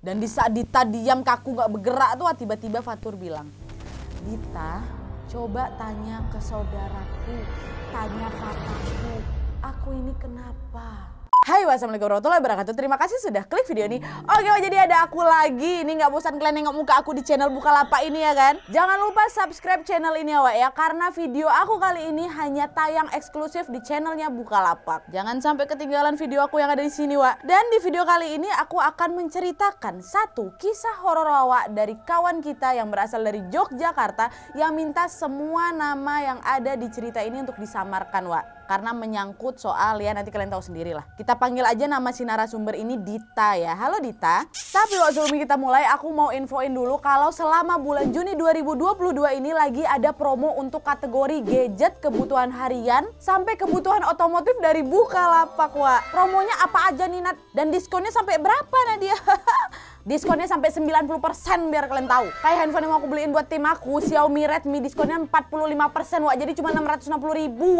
Dan di saat Dita diam kaku gak bergerak tuh tiba-tiba Fatur bilang, Dita coba tanya ke saudaraku, tanya papaku, aku ini kenapa? Hai, wassalamualaikum warahmatullahi wabarakatuh. Terima kasih sudah klik video ini. Oke, jadi ada aku lagi. Ini gak bosan kalian nengok muka aku di channel Bukalapak ini ya kan? Jangan lupa subscribe channel ini ya Wak ya. Karena video aku kali ini hanya tayang eksklusif di channelnya Bukalapak. Jangan sampai ketinggalan video aku yang ada di sini Wak. Dan di video kali ini aku akan menceritakan satu kisah horor Wak dari kawan kita yang berasal dari Yogyakarta yang minta semua nama yang ada di cerita ini untuk disamarkan Wak. Karena menyangkut soal ya nanti kalian tahu sendiri lah. Kita panggil aja nama si narasumber ini Dita ya. Halo Dita. Tapi sebelum kita mulai aku mau infoin dulu kalau selama bulan Juni 2022 ini lagi ada promo untuk kategori gadget kebutuhan harian sampai kebutuhan otomotif dari Bukalapak Wak. Promonya apa aja nih Nat? Dan diskonnya sampai berapa Nadia? Diskonnya sampai 90% biar kalian tahu. Kayak handphone yang mau aku beliin buat tim aku, Xiaomi Redmi diskonnya 45% Wak. Jadi cuma 660.000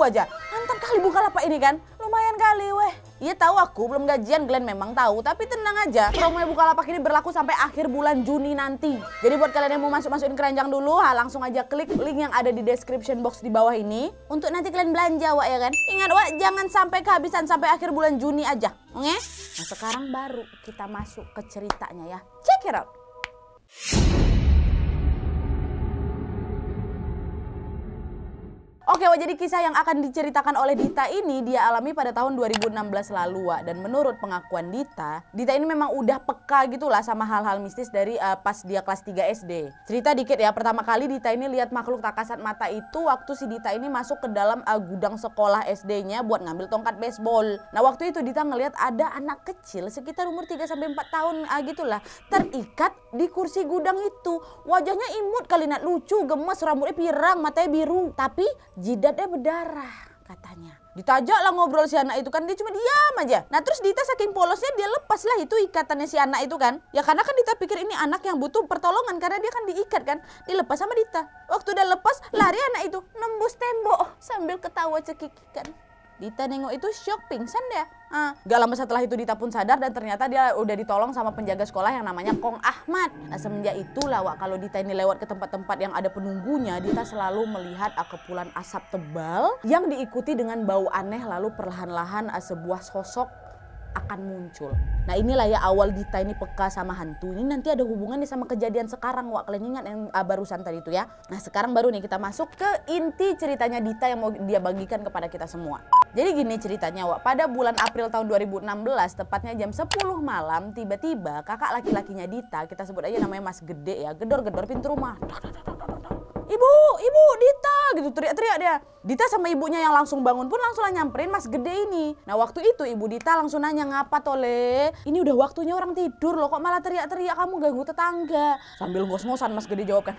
aja. Mantap kali Bukalapak ini kan? Lumayan kali weh. Iya tahu aku belum gajian, Glenn memang tahu. Tapi tenang aja, promo Bukalapak ini berlaku sampai akhir bulan Juni nanti. Jadi buat kalian yang mau masukin keranjang dulu, langsung aja klik link yang ada di description box di bawah ini. Untuk nanti kalian belanja Wak ya kan. Ingat Wak, jangan sampai kehabisan sampai akhir bulan Juni aja. Oke? Nah sekarang baru kita masuk ke ceritanya ya. Check it out. Oke, jadi kisah yang akan diceritakan oleh Dita ini dia alami pada tahun 2016 lalu, Wak. Dan menurut pengakuan Dita ini memang udah peka gitulah sama hal-hal mistis dari pas dia kelas 3 SD. Cerita dikit ya, pertama kali Dita ini lihat makhluk tak kasat mata itu waktu si Dita ini masuk ke dalam gudang sekolah SD-nya buat ngambil tongkat baseball. Nah, waktu itu Dita ngelihat ada anak kecil sekitar umur 3-4 tahun gitulah terikat di kursi gudang itu. Wajahnya imut kali Nat, lucu, gemes, rambutnya pirang, matanya biru. Tapi jidatnya berdarah katanya. Ditajak lah ngobrol si anak itu kan, dia cuma diam aja. Nah terus Dita saking polosnya dia lepas lah itu ikatannya si anak itu kan. Ya karena kan Dita pikir ini anak yang butuh pertolongan karena dia kan diikat kan. Dilepas sama Dita. Waktu udah lepas lari anak itu nembus tembok sambil ketawa cekikikan. Dita nengok itu shock, pingsan dia. Gak lama setelah itu Dita pun sadar dan ternyata dia udah ditolong sama penjaga sekolah yang namanya Kong Ahmad. Nah semenjak itulah Wak, kalau Dita ini lewat ke tempat-tempat yang ada penunggunya, Dita selalu melihat kepulan asap tebal yang diikuti dengan bau aneh lalu perlahan-lahan sebuah sosok akan muncul. Nah inilah ya awal Dita ini peka sama hantu. Ini nanti ada hubungannya sama kejadian sekarang Wak. Kalian ingat yang barusan tadi itu ya. Nah sekarang baru nih kita masuk ke inti ceritanya Dita yang mau dia bagikan kepada kita semua. Jadi gini ceritanya Wak. Pada bulan April tahun 2016 tepatnya jam 10 malam tiba-tiba kakak laki-lakinya Dita, kita sebut aja namanya Mas Gede ya, gedor-gedor pintu rumah. Ibu, Dita gitu teriak-teriak dia. Dita sama ibunya yang langsung bangun pun langsung nyamperin Mas Gede ini. Nah waktu itu ibu Dita langsung nanya, ngapa tole? Ini udah waktunya orang tidur loh, kok malah teriak-teriak, kamu ganggu tetangga. Sambil ngos-ngosan Mas Gede jawab kan,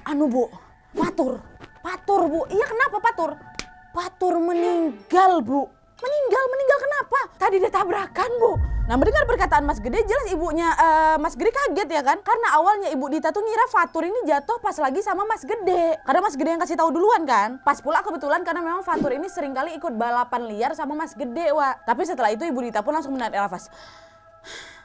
anu Bu, Patur Bu. Iya kenapa Patur? Patur meninggal Bu. Meninggal kenapa? Tadi dia tabrakan Bu. Nah mendengar perkataan Mas Gede jelas ibunya Mas Gede kaget ya kan. Karena awalnya ibu Dita tuh ngira Fatur ini jatuh pas lagi sama Mas Gede. Karena Mas Gede yang kasih tahu duluan kan. Pas pula kebetulan karena memang Fatur ini sering kali ikut balapan liar sama Mas Gede Wak. Tapi setelah itu ibu Dita pun langsung menarik nafas.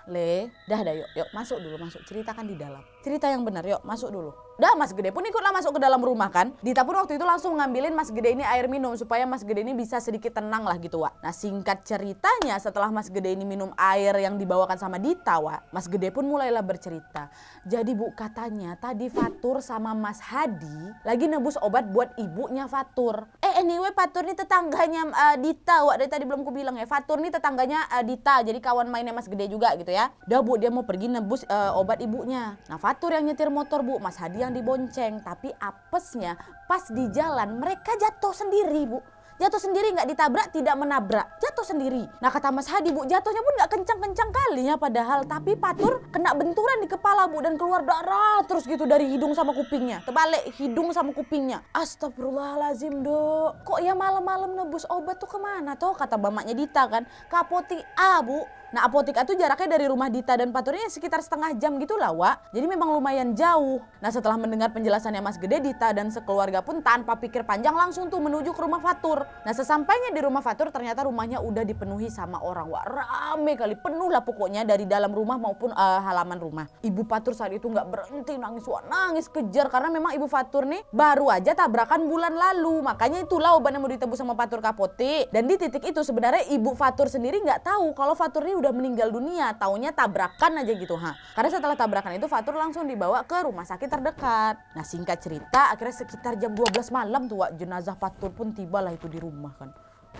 Dah yuk masuk dulu, ceritakan di dalam. Cerita yang benar yuk masuk dulu. Dah Mas Gede pun ikutlah masuk ke dalam rumah kan. Dita pun waktu itu langsung ngambilin Mas Gede ini air minum supaya Mas Gede ini bisa sedikit tenang lah gitu Wak. Nah singkat ceritanya setelah Mas Gede ini minum air yang dibawakan sama Dita Wak, Mas Gede pun mulailah bercerita. Jadi Bu katanya tadi Fatur sama Mas Hadi lagi nebus obat buat ibunya Fatur. Anyway Fatur ini tetangganya Dita Wak, dari tadi belum ku bilang ya. Fatur ini tetangganya Dita, jadi kawan mainnya Mas Gede juga gitu ya. Dah Bu dia mau pergi nebus obat ibunya. Nah Fatur yang nyetir motor Bu, Mas Hadi yang dibonceng. Tapi apesnya pas di jalan mereka jatuh sendiri Bu. Jatuh sendiri, nggak ditabrak, tidak menabrak, jatuh sendiri. Nah kata Mas Hadi Bu, jatuhnya pun nggak kencang-kencang kalinya padahal. Tapi Patur kena benturan di kepala Bu dan keluar darah terus gitu dari hidung sama kupingnya. Terbalik hidung sama kupingnya. Astagfirullahalazim Dok. Kok ya malam-malam nebus obat tuh kemana tuh? Kata bamaknya Dita kan. Ke apotik A Bu. Nah apotik itu jaraknya dari rumah Dita dan Fatur ini sekitar setengah jam gitu lah Wak. Jadi memang lumayan jauh. Nah setelah mendengar penjelasannya Mas Gede, Dita dan sekeluarga pun tanpa pikir panjang langsung tuh menuju ke rumah Fatur. Nah sesampainya di rumah Fatur ternyata rumahnya udah dipenuhi sama orang Wak. Rame kali, penuh lah pokoknya dari dalam rumah maupun halaman rumah. Ibu Fatur saat itu nggak berhenti nangis Wak, nangis kejar karena memang Ibu Fatur nih baru aja tabrakan bulan lalu. Makanya itulah obat yang mau ditebus sama Fatur ke apotik. Dan di titik itu sebenarnya Ibu Fatur sendiri nggak tahu kalau Fatur ini udah meninggal dunia, taunya tabrakan aja gitu Karena setelah tabrakan itu Fatur langsung dibawa ke rumah sakit terdekat. Nah singkat cerita akhirnya sekitar jam 12 malam tuh Wak, jenazah Fatur pun tibalah itu di rumah kan.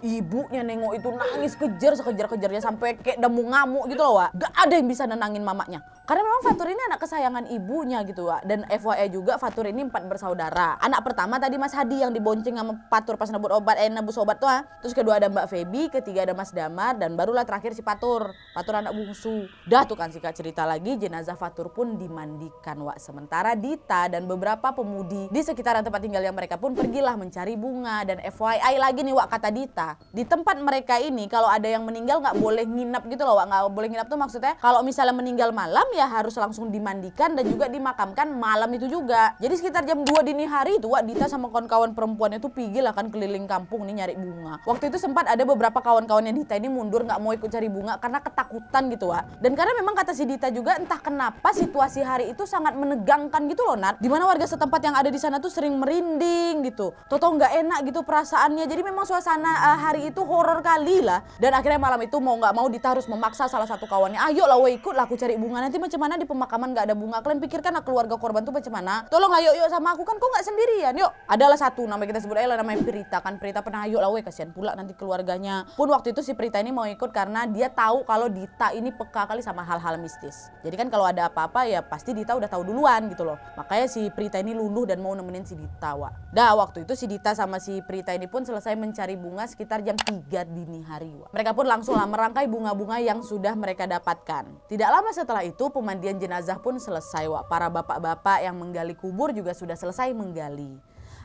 Ibunya nengok itu nangis kejar sekejar-kejarnya sampai kayak demu ngamuk gitu loh Wak. Gak ada yang bisa nenangin mamanya. Karena memang Fatur ini anak kesayangan ibunya gitu Wak. Dan FYI juga Fatur ini 4 bersaudara. Anak pertama tadi Mas Hadi yang dibonceng sama Fatur pas nebus obat tuh Terus kedua ada Mbak Feby, ketiga ada Mas Damar, dan barulah terakhir si Fatur. Fatur anak bungsu. Dah tuh kan singkat cerita lagi jenazah Fatur pun dimandikan Wak. Sementara Dita dan beberapa pemudi di sekitaran tempat tinggalnya mereka pun pergilah mencari bunga. Dan FYI lagi nih Wak, kata Dita, di tempat mereka ini kalau ada yang meninggal nggak boleh nginap gitu loh Wak. Nggak boleh nginap tuh maksudnya kalau misalnya meninggal malam ya harus langsung dimandikan dan juga dimakamkan malam itu juga. Jadi sekitar jam 2 dini hari itu Wak, Dita sama kawan-kawan perempuannya tuh pergi lah kan keliling kampung nih nyari bunga. Waktu itu sempat ada beberapa kawan-kawannya Dita ini mundur nggak mau ikut cari bunga karena ketakutan gitu Wak. Dan karena memang kata si Dita juga entah kenapa situasi hari itu sangat menegangkan gitu loh Nat. Dimana warga setempat yang ada di sana tuh sering merinding gitu. Toto nggak enak gitu perasaannya. Jadi memang suasana hari itu horor kali lah. Dan akhirnya malam itu mau nggak mau Dita harus memaksa salah satu kawannya, ayo lah wo ikut lah aku cari bunga, nanti macam mana di pemakaman nggak ada bunga, kalian pikirkan lah keluarga korban tuh macam mana, tolong lah yuk sama aku kan kok nggak sendirian, yuk. Adalah satu namanya kita sebut aja lah namanya Prita kan, Prita pernah ayo lah wo, kasihan pula nanti keluarganya. Pun waktu itu si Prita ini mau ikut karena dia tahu kalau Dita ini peka kali sama hal-hal mistis. Jadi kan kalau ada apa-apa ya pasti Dita udah tahu duluan gitu loh. Makanya si Prita ini luluh dan mau nemenin si Dita Wak. Dah waktu itu si Dita sama si Prita ini pun selesai mencari bunga sekitar jam 3 dini hari Wak. Mereka pun langsung lah merangkai bunga-bunga yang sudah mereka dapatkan. Tidak lama setelah itu pemandian jenazah pun selesai Wak. Para bapak-bapak yang menggali kubur juga sudah selesai menggali.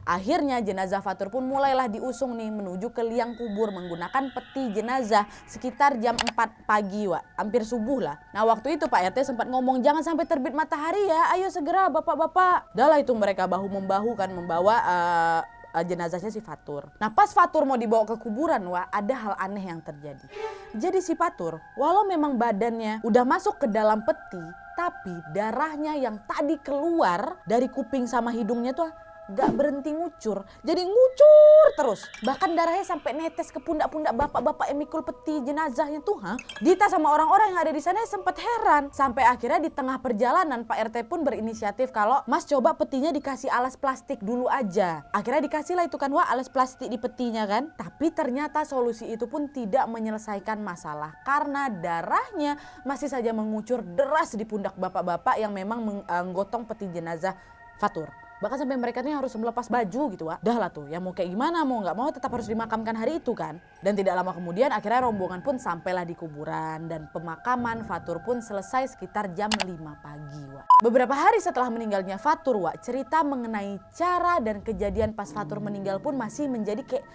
Akhirnya jenazah Fatur pun mulailah diusung nih menuju ke liang kubur menggunakan peti jenazah sekitar jam 4 pagi Wak. Hampir subuh lah. Nah waktu itu Pak RT sempat ngomong jangan sampai terbit matahari ya, ayo segera bapak-bapak. Dah lah itu mereka bahu-membahu kan membawa jenazahnya si Fatur. Nah pas Fatur mau dibawa ke kuburan Wak, ada hal aneh yang terjadi. Jadi si Fatur walau memang badannya udah masuk ke dalam peti, tapi darahnya yang tadi keluar dari kuping sama hidungnya tuh gak berhenti ngucur, jadi ngucur terus. Bahkan darahnya sampai netes ke pundak-pundak bapak-bapak yang mikul peti jenazahnya tuh. Dita sama orang-orang yang ada di sana sempat heran. Sampai akhirnya di tengah perjalanan Pak RT pun berinisiatif kalau Mas coba petinya dikasih alas plastik dulu aja. Akhirnya dikasih lah itu kan Wak alas plastik di petinya kan. Tapi ternyata solusi itu pun tidak menyelesaikan masalah karena darahnya masih saja mengucur deras di pundak bapak-bapak yang memang menggotong peti jenazah Fatur. Bahkan sampai mereka nih harus melepas baju gitu Wak. Dah lah tuh, ya mau kayak gimana, mau nggak mau tetap harus dimakamkan hari itu kan. Dan tidak lama kemudian akhirnya rombongan pun sampailah di kuburan. Dan pemakaman Fatur pun selesai sekitar jam 5 pagi Wak. Beberapa hari setelah meninggalnya Fatur Wak, cerita mengenai cara dan kejadian pas Fatur meninggal pun masih menjadi kayak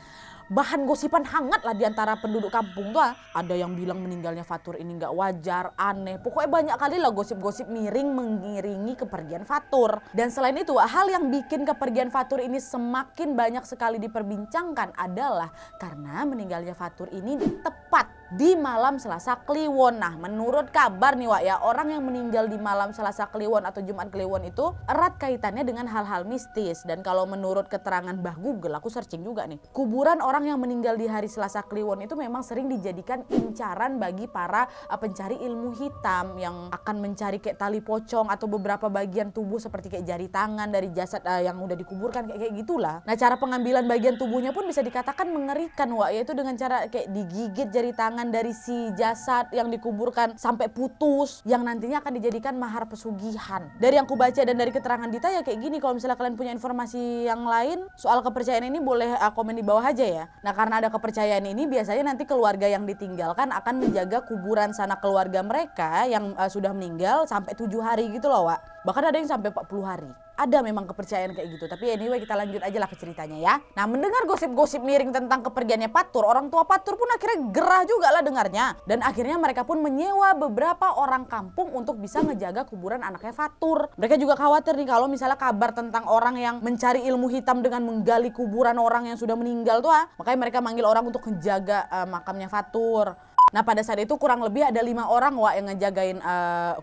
bahan gosipan hangat lah diantara penduduk kampung tuh. Ada yang bilang meninggalnya Fatur ini nggak wajar, aneh. Pokoknya banyak kali lah gosip-gosip miring mengiringi kepergian Fatur. Dan selain itu hal yang bikin kepergian Fatur ini semakin banyak sekali diperbincangkan adalah karena meninggalnya Fatur ini tepat di malam Selasa Kliwon. Nah menurut kabar nih Wak ya, orang yang meninggal di malam Selasa Kliwon atau Jumat Kliwon itu erat kaitannya dengan hal-hal mistis. Dan kalau menurut keterangan Mbah Google, aku searching juga nih, kuburan orang yang meninggal di hari Selasa Kliwon itu memang sering dijadikan incaran bagi para pencari ilmu hitam yang akan mencari kayak tali pocong atau beberapa bagian tubuh seperti kayak jari tangan dari jasad yang udah dikuburkan kayak gitulah. Nah cara pengambilan bagian tubuhnya pun bisa dikatakan mengerikan Wak, yaitu dengan cara kayak digigit jari tangan dari si jasad yang dikuburkan sampai putus, yang nantinya akan dijadikan mahar pesugihan. Dari yang ku baca dan dari keterangan Dita ya kayak gini. Kalau misalnya kalian punya informasi yang lain soal kepercayaan ini boleh komen di bawah aja ya. Nah karena ada kepercayaan ini biasanya nanti keluarga yang ditinggalkan akan menjaga kuburan sanak keluarga mereka yang sudah meninggal sampai 7 hari gitu loh Wak. Bahkan ada yang sampai 40 hari. Ada memang kepercayaan kayak gitu. Tapi anyway kita lanjut aja lah ke ceritanya ya. Nah mendengar gosip-gosip miring tentang kepergiannya Fatur, orang tua Fatur pun akhirnya gerah juga lah dengarnya. Dan akhirnya mereka pun menyewa beberapa orang kampung untuk bisa ngejaga kuburan anaknya Fatur. Mereka juga khawatir nih kalau misalnya kabar tentang orang yang mencari ilmu hitam dengan menggali kuburan orang yang sudah meninggal tuh makanya mereka manggil orang untuk ngejaga makamnya Fatur. Nah pada saat itu kurang lebih ada 5 orang yang ngejagain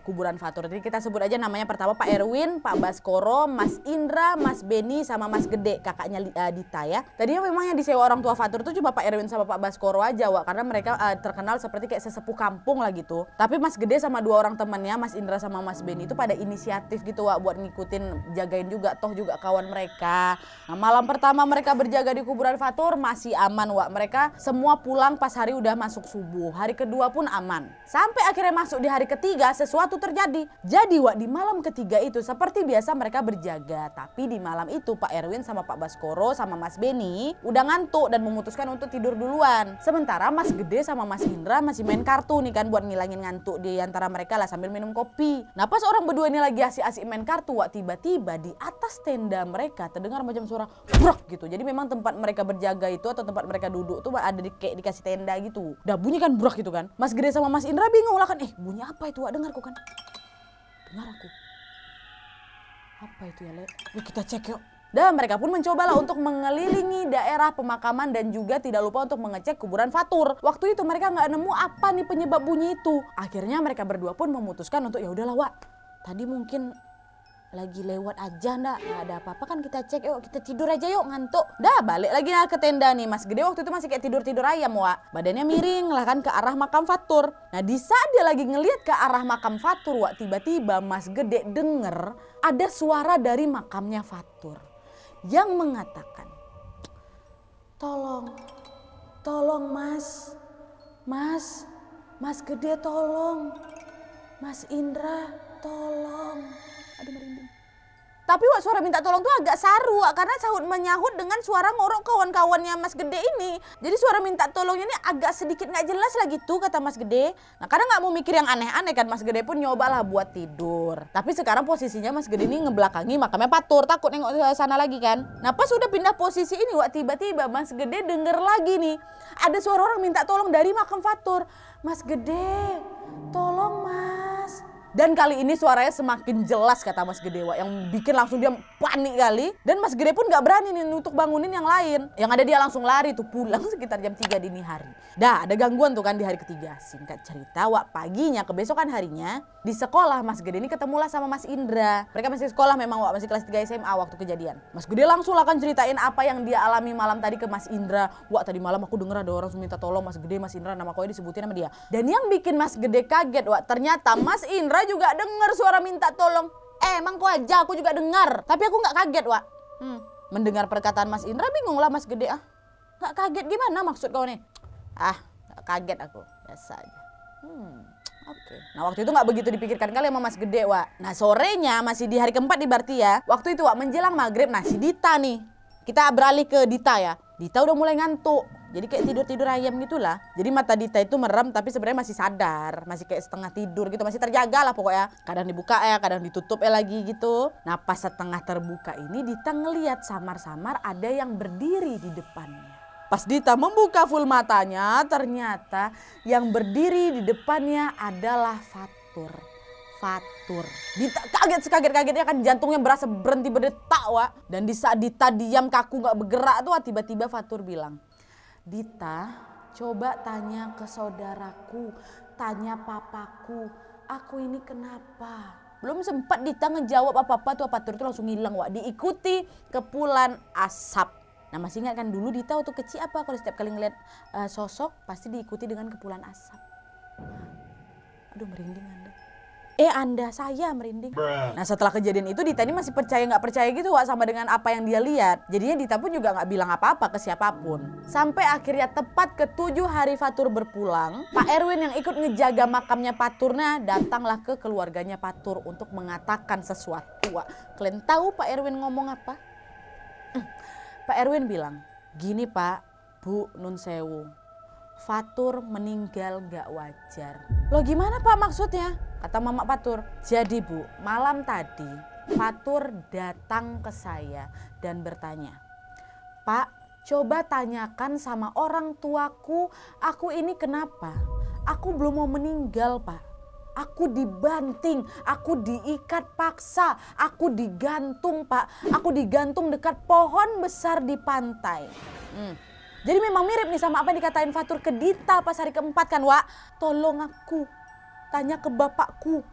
kuburan Fatur. Jadi kita sebut aja namanya pertama Pak Erwin, Pak Baskoro, Mas Indra, Mas Beni sama Mas Gede kakaknya Dita ya. Tadinya memang yang disewa orang tua Fatur itu cuma Pak Erwin sama Pak Baskoro aja karena mereka terkenal seperti kayak sesepuh kampung lah gitu. Tapi Mas Gede sama 2 orang temannya Mas Indra sama Mas Beni itu pada inisiatif gitu buat ngikutin jagain juga toh juga kawan mereka. Nah malam pertama mereka berjaga di kuburan Fatur masih aman mereka semua pulang pas hari udah masuk subuh. Hari kedua pun aman. Sampai akhirnya masuk di hari ketiga sesuatu terjadi. Jadi di malam ketiga itu seperti biasa mereka berjaga. Tapi di malam itu Pak Erwin sama Pak Baskoro sama Mas Beni udah ngantuk dan memutuskan untuk tidur duluan. Sementara Mas Gede sama Mas Indra masih main kartu nih kan buat ngilangin ngantuk di antara mereka lah sambil minum kopi. Nah pas orang berdua ini lagi asik-asik main kartu tiba-tiba di atas tenda mereka terdengar macam suara brak gitu. Jadi memang tempat mereka berjaga itu atau tempat mereka duduk tuh ada kayak dikasih tenda gitu. Udah bunyi kan brak gitu kan. Mas Gede sama Mas Indra bingung lah kan. Bunyi apa itu dengar aku kan. Dengar aku. Apa itu ya Le? Yuk kita cek yuk. Dan mereka pun mencobalah untuk mengelilingi daerah pemakaman dan juga tidak lupa untuk mengecek kuburan Fatur. Waktu itu mereka nggak nemu apa nih penyebab bunyi itu. Akhirnya mereka berdua pun memutuskan untuk ya udahlah tadi mungkin lagi lewat aja nggak ada apa-apa kan kita cek yuk kita tidur aja yuk ngantuk. Dah balik lagi ke tenda nih. Mas Gede waktu itu masih kayak tidur-tidur ayam badannya miring lah kan ke arah makam Fatur. Nah di saat dia lagi ngelihat ke arah makam Fatur tiba-tiba Mas Gede denger ada suara dari makamnya Fatur yang mengatakan tolong Mas Gede tolong, Mas Indra tolong. Aduh merinding. Tapi suara minta tolong tuh agak saru karena sahut menyahut dengan suara ngorok kawan-kawannya Mas Gede ini. Jadi suara minta tolongnya ini agak sedikit nggak jelas lah gitu kata Mas Gede. Nah kadang nggak mau mikir yang aneh-aneh kan Mas Gede pun nyobalah buat tidur. Tapi sekarang posisinya Mas Gede ini ngebelakangi makamnya Fatur takut nengok ke sana lagi kan. Nah pas udah pindah posisi ini tiba-tiba Mas Gede denger lagi nih ada suara orang minta tolong dari makam Fatur. Mas Gede, tolong Mas. Dan kali ini suaranya semakin jelas kata Mas Gede yang bikin langsung dia panik kali. Dan Mas Gede pun gak berani nih untuk bangunin yang lain. Yang ada dia langsung lari tuh pulang sekitar jam 3 dini hari. Dah ada gangguan tuh kan di hari ketiga. Singkat cerita paginya kebesokan harinya di sekolah Mas Gede ini ketemulah sama Mas Indra. Mereka masih sekolah memang masih kelas 3 SMA waktu kejadian. Mas Gede langsung lah kan ceritain apa yang dia alami malam tadi ke Mas Indra. Tadi malam aku denger ada orang minta tolong Mas Gede, Mas Indra nama kau disebutin sama dia. Dan yang bikin Mas Gede kaget ternyata Mas Indra juga dengar suara minta tolong. Emang kok aja aku juga dengar. Tapi aku nggak kaget Mendengar perkataan Mas Indra bingung lah Mas Gede nggak kaget gimana maksud kau nih? Nggak kaget aku biasa aja. Oke. Nah waktu itu nggak begitu dipikirkan kali sama Mas Gede Nah sorenya masih di hari keempat di berarti ya. Waktu itu menjelang maghrib si Dita nih. Kita beralih ke Dita ya. Dita udah mulai ngantuk. Jadi kayak tidur-tidur ayam gitulah. Jadi mata Dita itu merem tapi sebenarnya masih sadar. Masih kayak setengah tidur gitu. Masih terjaga lah pokoknya. Kadang dibuka kadang ditutup lagi gitu. Nah pas setengah terbuka ini Dita ngelihat samar-samar ada yang berdiri di depannya. Pas Dita membuka full matanya ternyata yang berdiri di depannya adalah Fatur. Dita kaget-kagetnya kan jantungnya berasa berhenti berdetak Dan di saat Dita diam kaku gak bergerak tiba-tiba Fatur bilang, Dita coba tanya ke saudaraku, tanya papaku, aku ini kenapa? Belum sempat Dita ngejawab apa-apa Fatur itu langsung hilang diikuti kepulan asap. Nah masih ingat kan dulu Dita waktu kecil kalau setiap kali ngeliat sosok pasti diikuti dengan kepulan asap. Aduh merinding Anda. Saya merinding. Nah setelah kejadian itu Dita ini masih percaya nggak percaya gitu sama dengan apa yang dia lihat. Jadinya Dita pun juga nggak bilang apa-apa ke siapapun. Sampai akhirnya tepat ke 7 hari Fatur berpulang, Pak Erwin yang ikut ngejaga makamnya Faturnya datanglah ke keluarganya Fatur untuk mengatakan sesuatu. Kalian tahu Pak Erwin ngomong apa? Pak Erwin bilang, gini Pak, Bu Nun Sewu, Fatur meninggal gak wajar. Loh gimana Pak maksudnya? Kata Mama Fatur, jadi Bu, malam tadi Fatur datang ke saya dan bertanya, "Pak, coba tanyakan sama orang tuaku, aku ini kenapa? Aku belum mau meninggal, Pak. Aku dibanting, aku diikat paksa, aku digantung, Pak. Aku digantung dekat pohon besar di pantai." Jadi memang mirip nih sama apa yang dikatain Fatur ke Dita pas hari keempat kan, Wak. Tolong aku, tanya ke bapakku.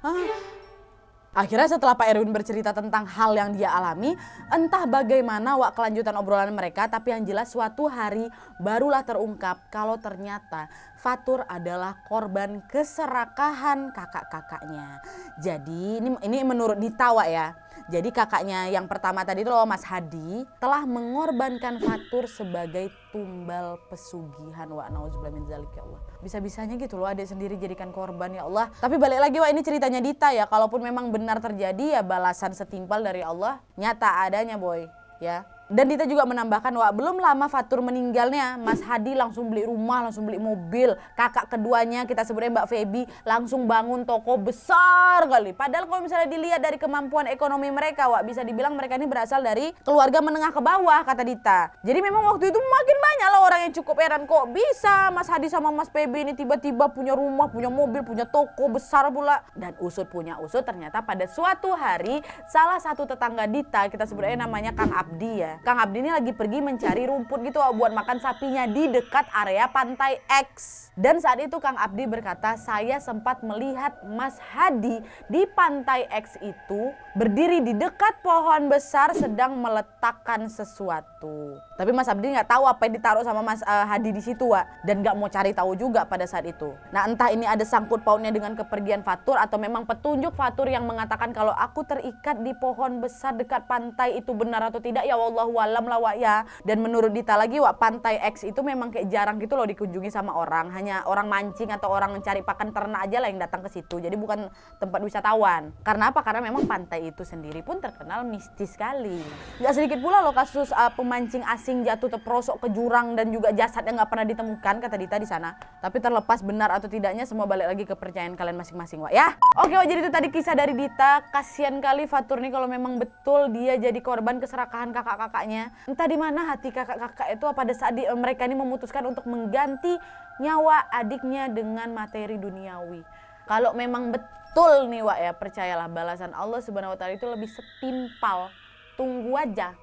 Akhirnya setelah Pak Erwin bercerita tentang hal yang dia alami, entah bagaimana Wak kelanjutan obrolan mereka, tapi yang jelas suatu hari barulah terungkap kalau ternyata Fatur adalah korban keserakahan kakak-kakaknya. Jadi ini menurut Dita, Wak ya. Jadi kakaknya yang pertama tadi itu loh, Mas Hadi, telah mengorbankan Fatur sebagai tumbal pesugihan. Wa nauzubillah min dzalik, ya Allah. Bisa-bisanya gitu loh adik sendiri jadikan korban, ya Allah. Tapi balik lagi, Wak, ini ceritanya Dita ya. Kalaupun memang benar terjadi ya balasan setimpal dari Allah nyata adanya, boy, ya. Dan Dita juga menambahkan, Wak, belum lama Fatur meninggalnya, Mas Hadi langsung beli rumah, langsung beli mobil. Kakak keduanya, kita sebutnya Mbak Feby, langsung bangun toko besar kali. Padahal kalau misalnya dilihat dari kemampuan ekonomi mereka, Wak, bisa dibilang mereka ini berasal dari keluarga menengah ke bawah, kata Dita. Jadi memang waktu itu makin banyak lah orang yang cukup heran, kok bisa Mas Hadi sama Mas Feby ini tiba-tiba punya rumah, punya mobil, punya toko besar pula. Dan usut punya usut, ternyata pada suatu hari salah satu tetangga Dita, kita sebutnya namanya Kang Abdi ya. Kang Abdi ini lagi pergi mencari rumput gitu buat makan sapinya di dekat area Pantai X. Dan saat itu Kang Abdi berkata, saya sempat melihat Mas Hadi di Pantai X itu berdiri di dekat pohon besar sedang meletakkan sesuatu. Tapi Mas Abdi nggak tahu apa yang ditaruh sama Mas Hadi di situ, Wak. Dan nggak mau cari tahu juga pada saat itu. Nah, entah ini ada sangkut pautnya dengan kepergian Fatur atau memang petunjuk Fatur yang mengatakan kalau aku terikat di pohon besar dekat pantai itu benar atau tidak, ya wallahualam lah, Wak ya. Dan menurut Dita lagi, Wak, Pantai X itu memang kayak jarang gitu loh dikunjungi sama orang. Hanya orang mancing atau orang mencari pakan ternak aja lah yang datang ke situ. Jadi bukan tempat wisatawan. Karena apa? Karena memang pantai itu sendiri pun terkenal mistis sekali. Gak sedikit pula loh kasus pemancing asing jatuh terperosok ke jurang dan juga jasad yang gak pernah ditemukan, kata Dita di sana. Tapi terlepas benar atau tidaknya, semua balik lagi ke kepercayaan kalian masing-masing, Wak ya. Oke, Wak, jadi itu tadi kisah dari Dita. Kasian kali Fatur nih kalau memang betul dia jadi korban keserakahan kakak-kakaknya. Entah di mana hati kakak-kakak itu pada saat mereka ini memutuskan untuk mengganti nyawa adiknya dengan materi duniawi. Kalau memang betul nih, Wak ya, percayalah balasan Allah Subhanahu wa taala itu lebih setimpal. Tunggu aja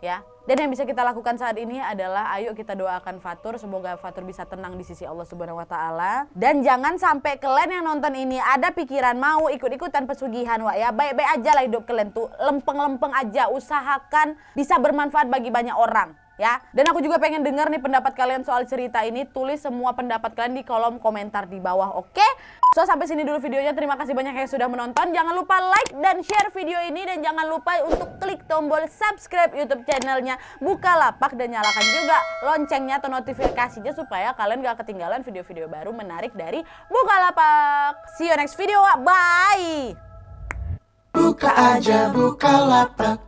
ya. Dan yang bisa kita lakukan saat ini adalah ayo kita doakan Fatur, semoga Fatur bisa tenang di sisi Allah Subhanahu wa taala. Dan jangan sampai kalian yang nonton ini ada pikiran mau ikut-ikutan pesugihan, Wak ya. Baik-baik aja lah hidup kalian tuh, lempeng-lempeng aja, usahakan bisa bermanfaat bagi banyak orang. Ya, dan aku juga pengen dengar nih pendapat kalian soal cerita ini. Tulis semua pendapat kalian di kolom komentar di bawah, oke? So, sampai sini dulu videonya. Terima kasih banyak yang sudah menonton. Jangan lupa like dan share video ini. Dan jangan lupa untuk klik tombol subscribe YouTube channelnya Bukalapak. Dan nyalakan juga loncengnya atau notifikasinya supaya kalian gak ketinggalan video-video baru menarik dari Bukalapak. See you next video, bye! Buka aja Bukalapak.